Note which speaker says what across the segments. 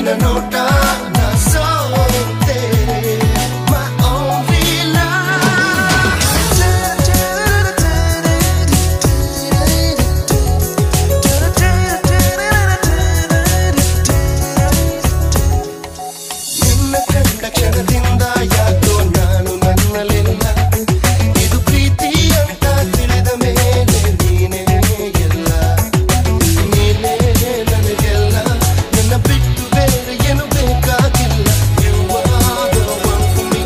Speaker 1: ನಿನ್ನ ನೋಟ ನಾ ಸೋತೆ my only ನಿನ್ನ ಕಂಡ ಕ್ಷಣದಿಂದ ಯಾಕೋ ನಾನು ನನ್ನಲ್ಲಿಲ್ಲ ಇದು ಪ್ರೀತಿ ಅಂತ ತಿಳಿದ ಮೇಲೆ ನೀನೇ ಎಲ್ಲ ನೀನೇ ನನಗೆಲ್ಲ ನನ್ನ ಬಿಟ್ಟು ಬೇರೆ ಏನು ಬೇಕಾಗಿಲ್ಲ You are the one for me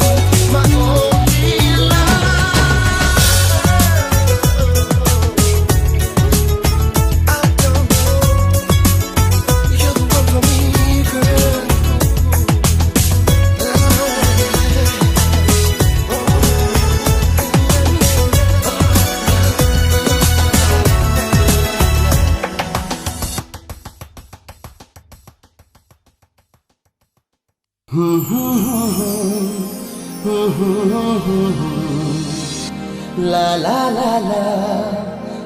Speaker 1: my only love I don't know You're the one for me girl La la la la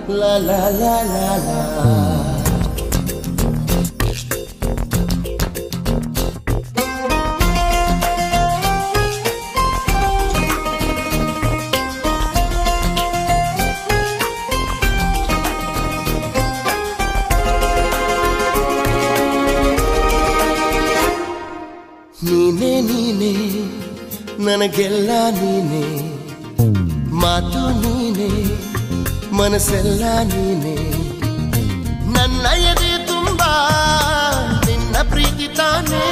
Speaker 1: la la la la la ನೀನೇ ನೀನೇ ನನಗೆಲ್ಲ ನೀನೇ ಮಾತು ನೀನೇ ಮನಸ್ಸೆಲ್ಲ ನೀನೇ ನನ್ನ ಎದೆ ತುಂಬಾ ನಿನ್ನ ಪ್ರೀತಿ ತಾನೇ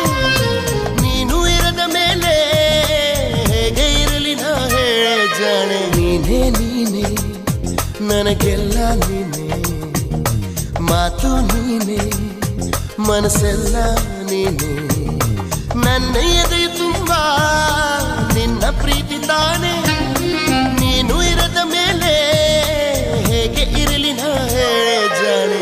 Speaker 1: ನೀನು ಇರದ ಮೇಲೆ ಹೇಗೆ ಇರಲಿ ನಾ ಹೇಳೆ ಜಾಣೆ ನೀನೇ ನೀನೇ ನನಗೆಲ್ಲ ನೀನೇ ಮಾತು ನೀನೇ ಮನಸ್ಸೆಲ್ಲ ನೀನೇ ನನ್ನ ಎದೆ ತುಂಬಾ ನಿನ್ನ ಪ್ರೀತಿ ತಾನೇ ನೀನು ಇರದ ಮೇಲೆ ಹೇಗೆ ಇರಲಿ ನಾ ಹೇಳೆ ಜಾಣೆ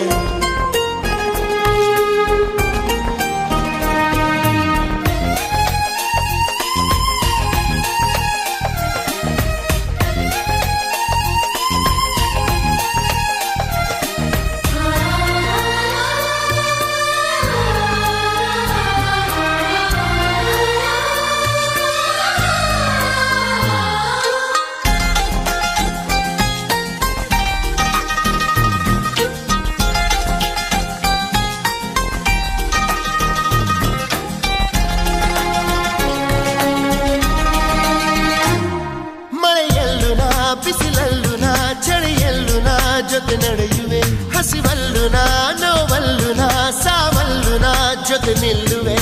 Speaker 1: ಬಿಸಿಲಲ್ಲು ನಾ ಚಳಿಯಲ್ಲು ನಾ ಜೊತೆ ನಡೆಯುವೆ ಹಸಿವಲ್ಲು ನಾ ನೋವಲ್ಲು ನಾ ಸಾವಲ್ಲು ನಾ ಜೊತೆ ನಿಲ್ಲುವೆ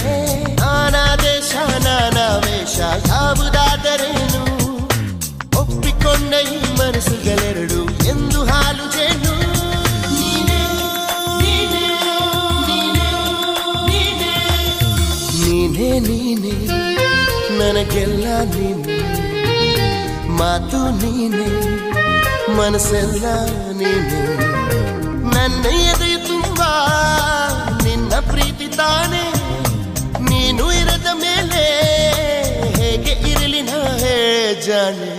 Speaker 1: ನಾನಾ ದೇಶ ನಾನಾ ವೇಷ ಯಾವುದಾದರೇನು ಒಪ್ಪಿಕೊಂಡ ಈ ಮನಸ್ಸುಗಳೆರಡು ಎಂದು ಹಾಲು ಜೇನು ನೀನೇ ನೀನೇ ನೀನೇ ನೀನೇ ನೀನೇ ನನಗೆಲ್ಲ ನೀನೇ ಮಾತು ನೀನೇ ಮನಸ್ಸೆಲ್ಲ ನೀನೇ ನನ್ನ ಎದೆ ತುಂಬಾ ನಿನ್ನ ಪ್ರೀತಿ ತಾನೇ ನೀನು ಇರದ ಮೇಲೆ ಹೇಗೆ ಇರಲಿ ನಾ ಹೇಳೆ ಜಾಣೆ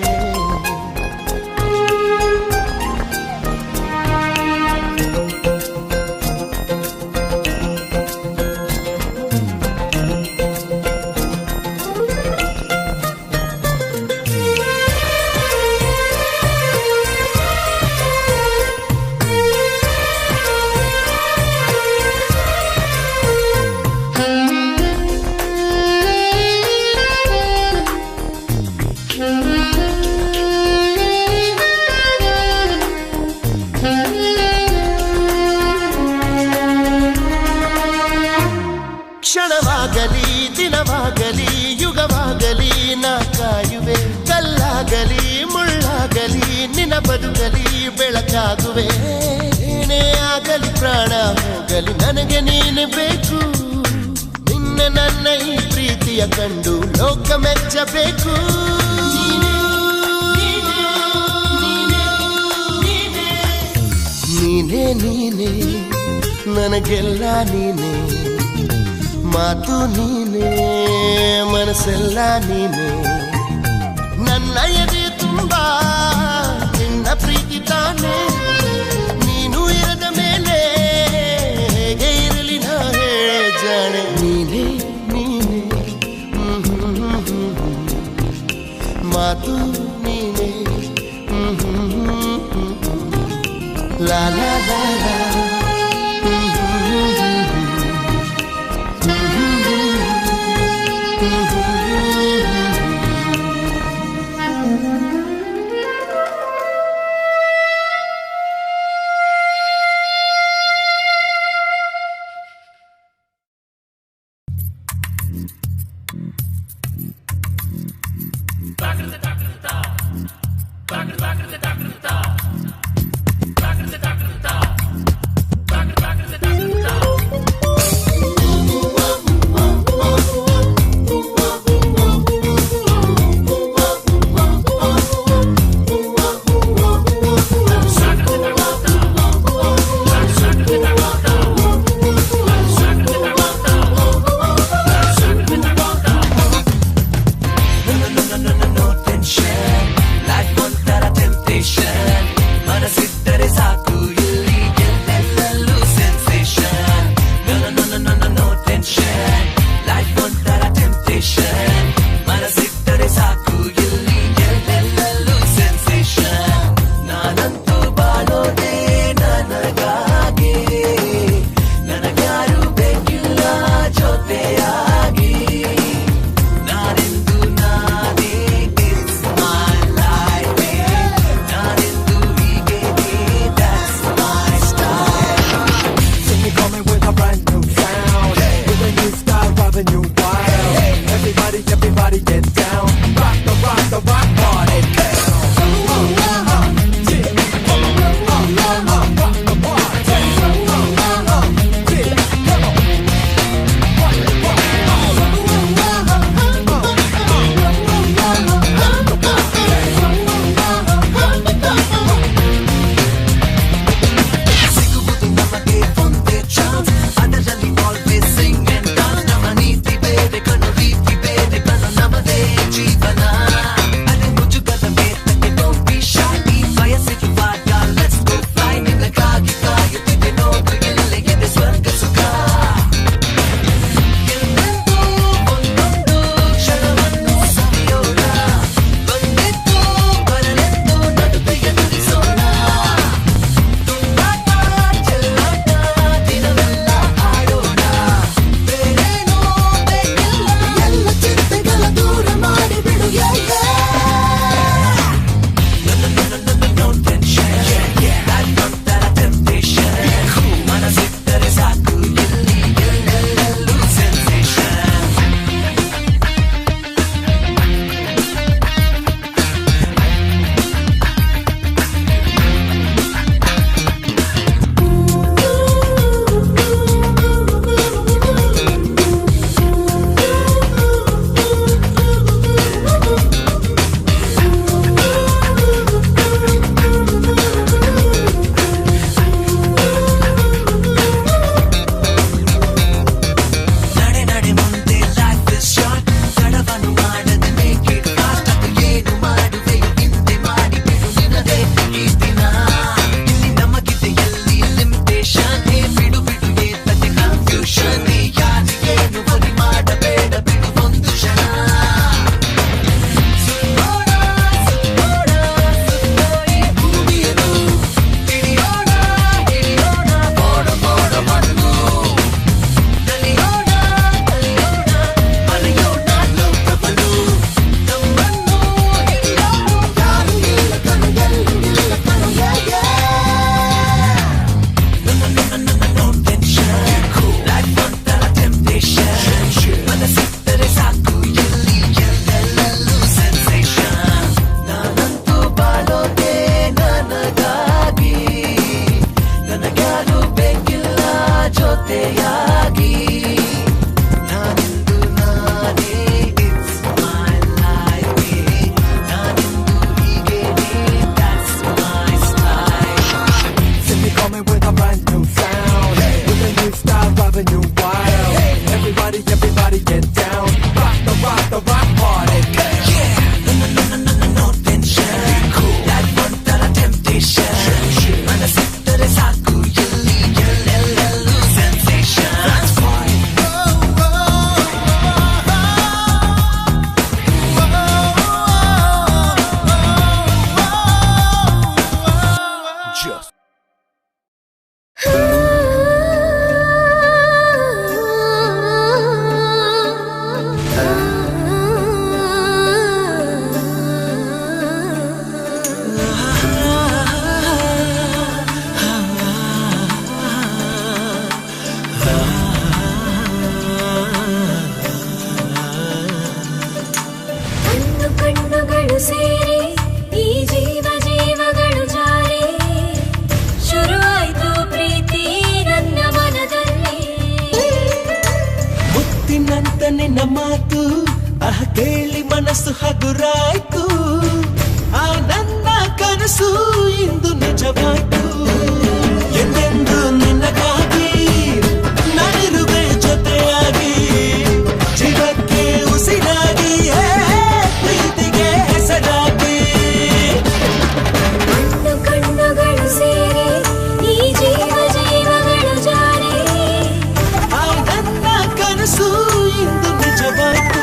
Speaker 1: ಕ್ಷಣವಾಗಲಿ ದಿನವಾಗಲಿ ಯುಗವಾಗಲಿ ನಾ ಕಾಯುವೆ ಕಲ್ಲಾಗಲಿ ಮುಳ್ಳಾಗಲಿ ನಿನ್ನ ಬದುಕಲಿ ಬೆಳಕಾಗುವೆ ಏನೇ ಆಗಲಿ ಪ್ರಾಣ ಹೋಗಲಿ ನನಗೆ ನೀನು ಬೇಕು ನಿನ್ನ ನನ್ನ ಈ ಪ್ರೀತಿಯ ಕಂಡು ಲೋಕ ಮೆಚ್ಚಬೇಕು ನೀನೇ ನೀನೇ ನನಗೆಲ್ಲ ನೀನೇ ಮಾತು ನೀನೇ ಮನಸ್ಸೆಲ್ಲ ನೀನೇ ನನ್ನ ಎದೆ ತುಂಬಾ ನಿನ್ನ ಪ್ರೀತಿ ತಾನೇ ನೀನು ಇರದ ಮೇಲೆ ಹೇಗೆ ಇರಲಿ ನಾ ಹೇಳೆ ಜಾಣೆ ನೀನೇ ಮಾತು ನೀನೆ ಲಾ ಲಾ ಲಾ ಲಾ ನಿನ್ನ ಮಾತು ಕೇಳಿ ಮನಸ್ಸು ಹಗುರಾಯ್ತು. ಆ ನನ್ನ ಕನಸು ಇಂದು ನಿಜವಾಯ್ತು. ಎಂದೆಂದು ನಿನ್ನಗಾಗಿ ನಾನಿರುವೆ ಜೊತೆಯಾಗಿ, ಜೀವಕ್ಕೆ ಉಸಿರಾಗಿ, ಪ್ರೀತಿಗೆ ಹೆಸರಾಗಿ.
Speaker 2: ಕಣ್ಣು ಕಣ್ಣುಗಳು ಸೇರಿ ಈ ಜೀವ ಜೀವಗಳು ಜಾರಿ,
Speaker 1: ಆ ನನ್ನ ಕನಸು ಇಂದು ನಿಜವಾಯ್ತು.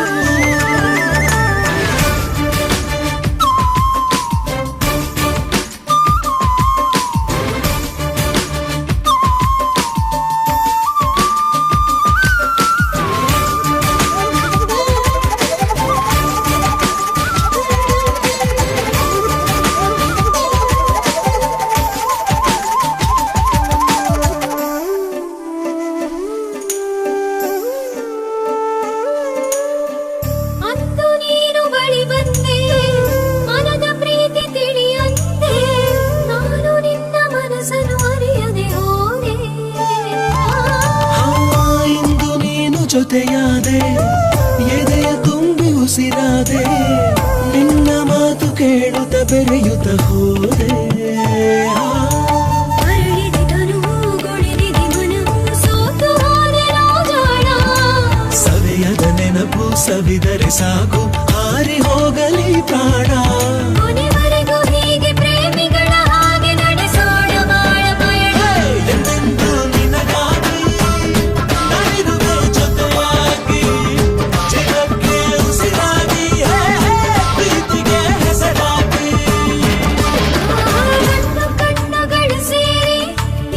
Speaker 2: ಅಂದು ನೀನು ಬಳಿ ಬಂದೆ, ಮನದ ಪ್ರೀತಿ ತಿಳಿಯಂತೆ, ನಾನು ನಿನ್ನ ಮನಸ್ಸನ್ನು ಅರಿಯದೆ ಹೋದೆ.
Speaker 1: ಇಂದು ನೀನು ಜೊತೆಯಾದೆ, ಎದೆಯ ತುಂಬಿ ಉಸಿರಾದೆ, ನಿನ್ನ ಮಾತು ಕೇಳುತ್ತ ಬೆರೆಯುತ್ತ ಹೋದೆ.
Speaker 2: ಅರಳಿದೆ ತನುವು, ಗೊಳಿದಿದೆ ಮನವು, ಸೋತು ಹೋದೆ ರಾಜಾಳ.
Speaker 1: ಸವಿಯದ ನೆನಪು ಸವಿದರೆ ಸಾಕು, ಹಾರಿ ಹೋಗಲಿ ಪ್ರಾಣ.
Speaker 2: ಕೊನೆವರೆಗೂ ಹೀಗೆ ಪ್ರೇಮಿಗಳ ಹಾಗೆ ನಡೆಸೋಣ ಬಾಳ ಪಯಣ.
Speaker 1: ಎಂದೆಂದು ನಿನಗಾಗಿ ನಾನಿರುವೆ ಜೊತೆಯಾಗಿ, ಜೀವಕ್ಕೆ ಉಸಿರಾಗಿ, ಪ್ರೀತಿಗೆ ಹೆಸರಾಗಿ.
Speaker 2: ಕಣ್ಣು ಕಣ್ಣುಗಳು ಸೇರಿ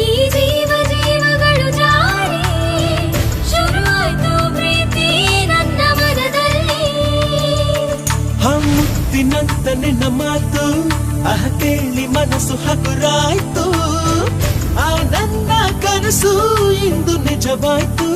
Speaker 2: ಈ ಜೀವ ಜೀವಗಳು ಜಾರಿ, ಶುರುವಾಯ್ತು ಪ್ರೀತಿ ನನ್ನ ಮನದಲ್ಲಿ.
Speaker 1: ಮುತ್ತಿನಂತ ನಿನ್ನ ಮಾತು ಕೇಳಿ ಮನಸ್ಸು ಹಗುರಾಯ್ತು. ಆ ನನ್ನ ಕನಸು ಇಂದು ನಿಜವಾಯ್ತು.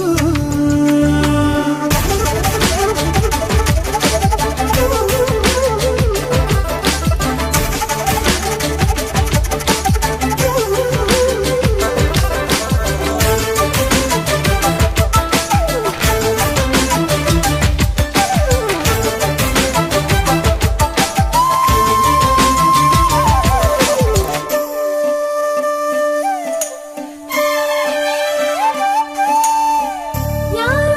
Speaker 2: ಯಾರು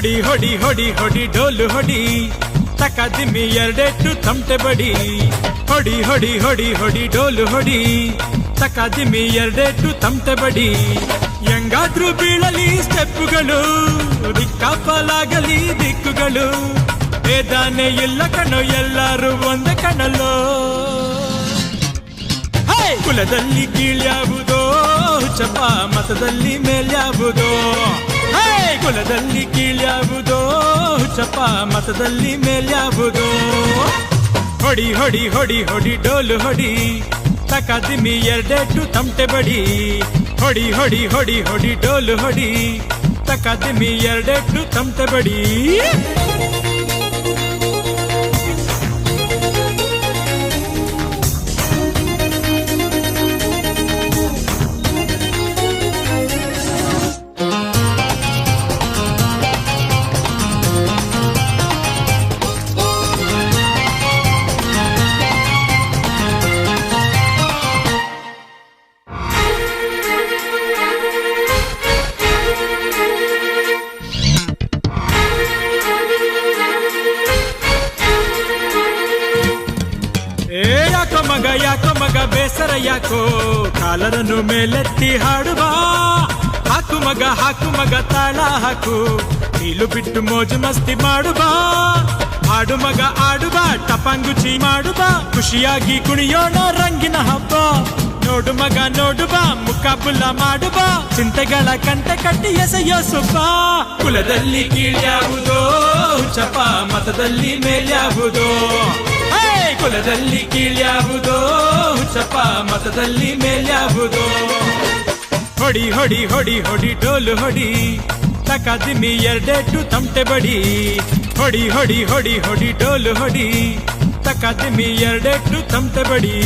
Speaker 3: ಹೊಡಿ ಹೊಡಿ ಹೊಡಿ ಹೊಡಿ ಡೋಲು ಹೊಡಿ ತಕದಿಮ್ಮಿ ಎರಡೆಟ್ಟು ತಮಟೆ ಬಡಿ ಹೊಡಿ ಹೊಡಿ ಹೊಡಿ ಹೊಡಿ ಡೋಲು ಹೊಡಿ ತಕದಿಮ್ಮಿ ಎರಡೆಟ್ಟು ತಮಟೆ ಬಡಿ ಹೆಂಗಾದ್ರೂ ಬೀಳಲಿ ಸ್ಟೆಪ್ಪುಗಳು ದಿಕ್ಕಾಪಲಾಗಲಿ ದಿಕ್ಕುಗಳು ಬೇದಾನೆ ಇಲ್ಲ ಕಣ್ಣು ಎಲ್ಲರೂ ಒಂದೇ ಕಣ್ಣಲ್ಲೋ ಕುಲದಲ್ಲಿ ಕೀಳ್ಯಾವುದೋ ಚಪ ಮತದಲ್ಲಿ ಮೇಲ್ಯಾವುದೋ ಕುಲದಲ್ಲಿ ಕೀಳ್ಯಾವುದೋ ಚಪ ಮತದಲ್ಲಿ ಮೇಲ್ಯಾವುದೋ ಹೊಡಿ ಹೊಡಿ ಹೊಡಿ ಹೊಡಿ ಡೋಲು ಹೊಡಿ ತಕದಿಮ್ಮಿ ಎರಡೆಟ್ಟು ತಮಟೆ ಬಡಿ ಹೊಡಿ ಹೊಡಿ ಹೊಡಿ ಹೊಡಿ ಡೋಲು ಹೊಡಿ ತಕದಿಮ್ಮಿ ಎರಡೆಟ್ಟು ತಮಟೆ ಬಡಿ ಯಾಕೋ ಮಗ ಬೇಸರ ಯಾಕೋ ಕಾಲರನ್ನು ಮೇಲೆತ್ತಿ ಹಾಡುವ ಹಾಕು ಮಗ ತಾಳ ಹಾಕು ನೀಲು ಬಿಟ್ಟು ಮೋಜು ಮಸ್ತಿ ಮಾಡುವ ಹಾಡು ಮಗ ಆಡುವ ಟಪಾಂಗುಚಿ ಮಾಡುವ ಖುಷಿಯಾಗಿ ಕುಣಿಯೋಣ ರಂಗಿನ ಹಬ್ಬ ನೋಡು ಮಗ ನೋಡುವ ಮುಖಾಬುಲ್ಲ ಮಾಡುವ ಚಿಂತೆಗಳ ಕಂಟೆ ಕಟ್ಟಿ ಎಸೆಯೋ ಸುಬ್ಬ ಕುಲದಲ್ಲಿ ಕೀಳ್ಯಾವುದೋ ಚಪ ಮತದಲ್ಲಿ ಮೇಲ್ಯಾವುದೋ ಕುಲದಲ್ಲಿ ಕೀಳ್ಯಾವುದೋ ಚಪ ಮತದಲ್ಲಿ ಮೇಲ್ಯಾವುದೋ ಹೊಡಿ ಹೊಡಿ ಹೊಡಿ ಹೊಡಿ ಡೋಲು ಹೊಡಿ ತಕದಿಮ್ಮಿ ಎರಡೆಟ್ಟು ತಮಟೆ ಬಡಿ ಹೊಡಿ ಹೊಡಿ ಹೊಡಿ ಹೊಡಿ ಡೋಲು ಹೊಡಿ ತಕದಿಮ್ಮಿ ಎರಡೆಟ್ಟು ತಮಟೆ ಬಡಿ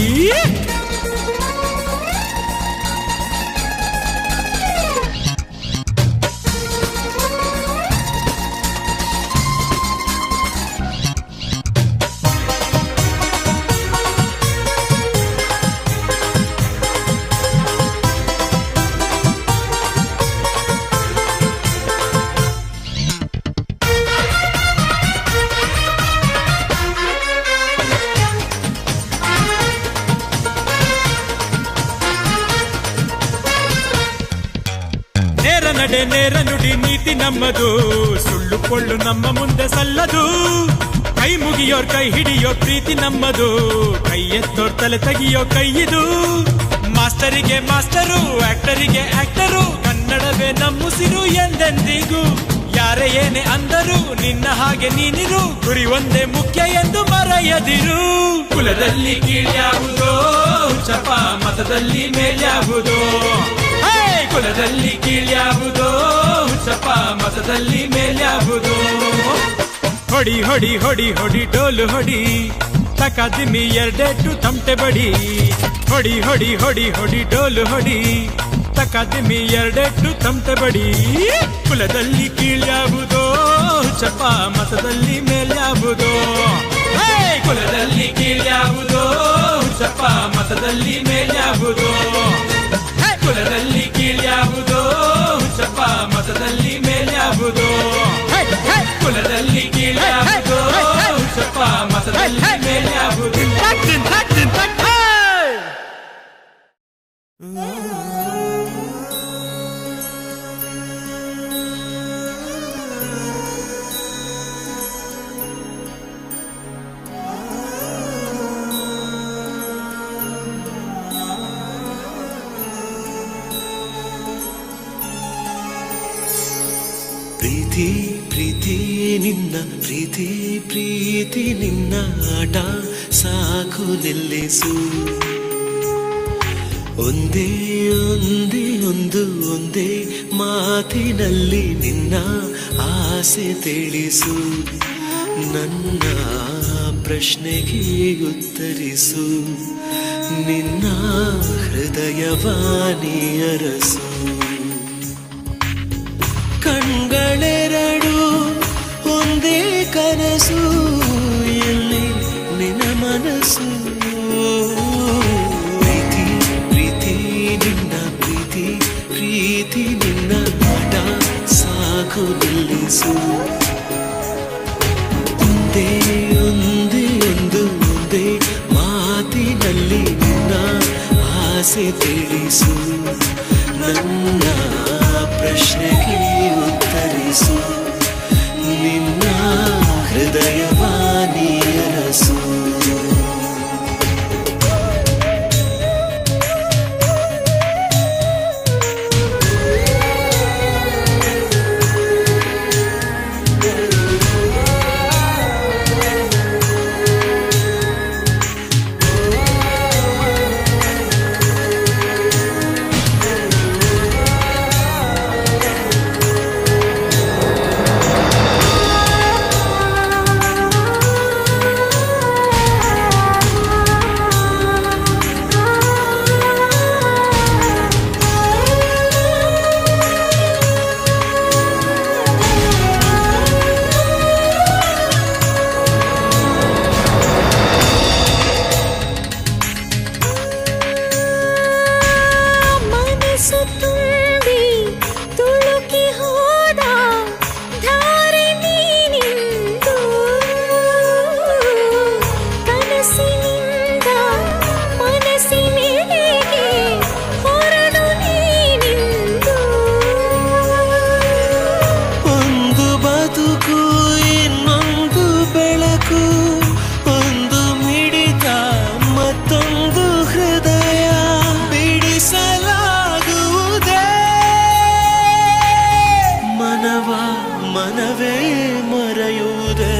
Speaker 3: ನಡೆ ನೇರ ನುಡಿ ನೀತಿ ನಮ್ಮದು ಸುಳ್ಳು ಕೊಳ್ಳು ನಮ್ಮ ಮುಂದೆ ಸಲ್ಲದು ಕೈ ಮುಗಿಯೋರ್ ಕೈ ಹಿಡಿಯೋ ಪ್ರೀತಿ ನಮ್ಮದು ಕೈ ಎತ್ತೋರ್ ತಲೆ ತೆಗಿಯೋ ಕೈಯಿದು ಮಾಸ್ಟರಿಗೆ ಮಾಸ್ಟರು ಆಕ್ಟರಿಗೆ ಆಕ್ಟರು ಕನ್ನಡವೇ ನಮ್ಮುಸಿರು ಎಂದೆಂದಿಗೂ ಯಾರೇ ಏನೇ ಅಂದರು ನಿನ್ನ ಹಾಗೆ ನೀನಿರು ಗುರಿ ಒಂದೇ ಮುಖ್ಯ ಎಂದು ಮರೆಯದಿರು ಕುಲದಲ್ಲಿ ಕೀಳ್ಯಾವುದೋ ಚಪ ಮತದಲ್ಲಿ ಮೇಲ್ಯಾವುದೋ ಕುಲದಲ್ಲಿ ಕೀಳ್ಯಾವುದೋ ಚಪ ಮತದಲ್ಲಿ ಮೇಲ್ಯಾವುದೋ ಹೊಡಿ ಹೊಡಿ ಹೊಡಿ ಹೊಡಿ ಡೋಲು ಹೊಡಿ ತಕದಿಮ್ಮಿ ಎರಡೆಟ್ಟು ತಮಟೆ ಬಡಿ ಹೊಡಿ ಹೊಡಿ ಹೊಡಿ ಹೊಡಿ ಡೋಲು ಹೊಡಿ ತಕದಿಮ್ಮಿ ಎರಡೆಟ್ಟು ತಮಟೆ ಬಡಿ ಕುಲದಲ್ಲಿ ಕೀಳ್ಯಾವುದೋ ಚಪ ಮತದಲ್ಲಿ ಮೇಲ್ಯಾವುದೋ ಕುಲದಲ್ಲಿ ಕೀಳ್ಯಾವುದೋ ಚಪ ಮತದಲ್ಲಿ ಮೇಲ್ಯಾವುದೋ ಕುಲದಲ್ಲಿ ಕೀಳ್ಯಾವುದೋ ಚಪ ಮತದಲ್ಲಿ ಮೇಲ್ಯಾವುದೋ ಕುಲದಲ್ಲಿ ಕೀಳ್ಯಾವುದೋ ಚಪ ಮತದಲ್ಲಿ ಮೇಲ್ಯಾವುದೋ
Speaker 1: ಪ್ರೀತಿ ಪ್ರೀತಿ ನಿನ್ನ ಪ್ರೀತಿ ಪ್ರೀತಿ ನಿನ್ನ ಆಟ ಸಾಕು ನಿಲ್ಲಿಸು ಒಂದೇ ಒಂದೇ ಒಂದೇ ಮಾತಿನಲ್ಲಿ ನಿನ್ನ ಆಸೆ ತಿಳಿಸು ನನ್ನ ಪ್ರಶ್ನೆಗೆ ಉತ್ತರಿಸು ನಿನ್ನ ಹೃದಯವಾಣಿ ಅರಸು ಕಣ್ಗಳೆರಡು ಒಂದೇ ಕನಸು ಎಲ್ಲಿ ನಿನ್ನ ಮನಸ್ಸು ಪ್ರೀತಿ ಪ್ರೀತಿ ನಿನ್ನ ಪ್ರೀತಿ ಪ್ರೀತಿ ನಿನ್ನ ಆಟ ಸಾಕು ನಿಲ್ಲಿಸು ಆಸೆ ತಿಳಿಸು ನನ್ನ ಪ್ರಶ್ನೆಗೆ ಉತ್ತರಿಸು ನಿನ್ನ ಹೃದಯವಾನಿ ಅರಸು ಮನವೇ ಮರೆಯುವುದೇ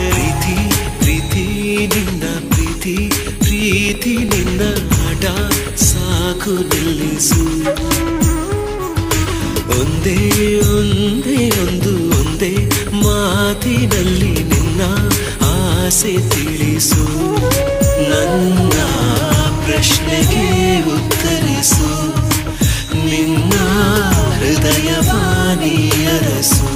Speaker 1: ಪ್ರೀತಿ ಪ್ರೀತಿ ನಿನ್ನ ಪ್ರೀತಿ ಪ್ರೀತಿ ನಿನ್ನ ಆಟ ಸಾಕು ನಿಲ್ಲಿಸು ಒಂದೇ ಒಂದೇ ಒಂದೇ ಮಾತಿನಲ್ಲಿ ನಿನ್ನ ಆಸೆ ತಿಳಿಸು ನನ್ನ ಪ್ರಶ್ನೆಗೆ ಉತ್ತರಿಸು ನಿನ್ನ ಹೃದಯವಾನಿ ಅರಸು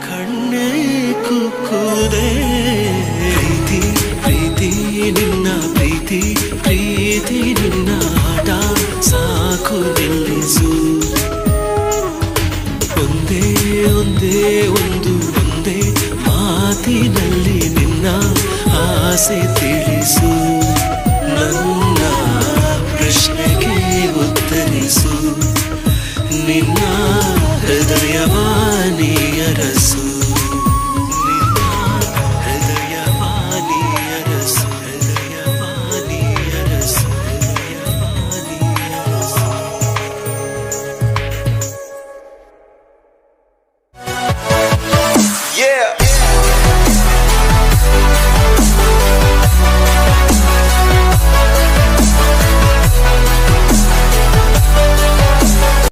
Speaker 1: ಕಣ್ಣೇ ಕುಕ್ಕುವುದೇ ಪ್ರೀತಿ ಪ್ರೀತಿ ನಿನ್ನ ಪ್ರೀತಿ ಪ್ರೀತಿ ನಿನ್ನ ಆಟ ಸಾಕು ನಿಲ್ಲಿಸು ಒಂದೇ ಒಂದೇ ಮಾತಿನಲ್ಲಿ ನಿನ್ನ ಆಸೆ ತಿಳಿಸು